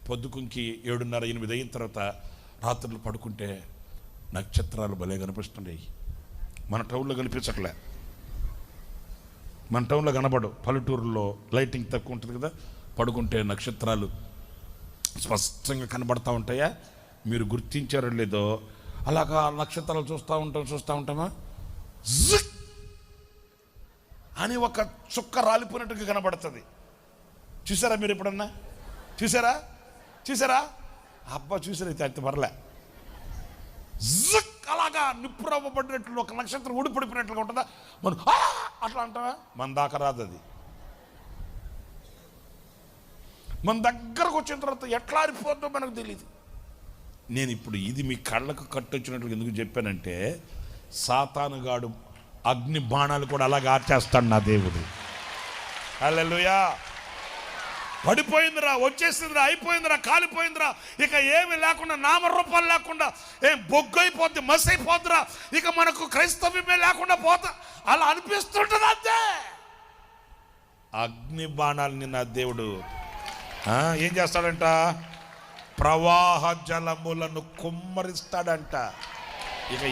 పొద్దుకుంకి 7:30-8 అయిన తర్వాత రాత్రులు పడుకుంటే నక్షత్రాలు భలే కనిపిస్తున్నాయి. మన టౌన్లో కనిపించట్లే, మన టౌన్లో కనబడు. పల్లెటూరులో లైటింగ్ తక్కువ ఉంటుంది కదా, పడుకుంటే నక్షత్రాలు స్పష్టంగా కనబడతా ఉంటాయా? మీరు గుర్తించారో లేదో, అలాగా నక్షత్రాలు చూస్తూ ఉంటామా, జిక్ అని ఒక చుక్క రాలిపోయినట్టుగా కనబడుతుంది. చూసారా మీరు ఎప్పుడన్నా? చూసారా? అబ్బా చూసారైతే అంత పర్లే. జిక్ అలాగా నిప్పురవ్వబడినట్లు ఒక నక్షత్రం ఊడిపడిపోయినట్లుగా ఉంటుందా? మనం అట్లా అంటావా? మన దాకా రాదు అది. మన దగ్గరకు వచ్చిన తర్వాత ఎట్లా ఆరిపోతుందో మనకు తెలియదు. నేను ఇప్పుడు ఇది మీ కళ్ళకు కట్టొచ్చినట్లు ఎందుకు చెప్పానంటే, సాతానుగాడు అగ్ని బాణాలు కూడా అలాగే ఆర్చేస్తాడు నా దేవుడు. హల్లెలూయా. పడిపోయిందిరా, వచ్చేసిందిరా, అయిపోయిందిరా, కాలిపోయిందిరా, ఇక ఏమి లేకుండా, నామరూపాలు లేకుండా ఏం బొగ్గైపోద్ది, మసి అయిపోద్దిరా, ఇక మనకు క్రైస్తవ్యమే లేకుండా పోతా, అలా అనిపిస్తుంటుంది. అంతే. అగ్ని బాణాలని నా దేవుడు ఏం చేస్తాడంట? ప్రవాహ జలములను కుమ్మరిస్తాడంట. ఇక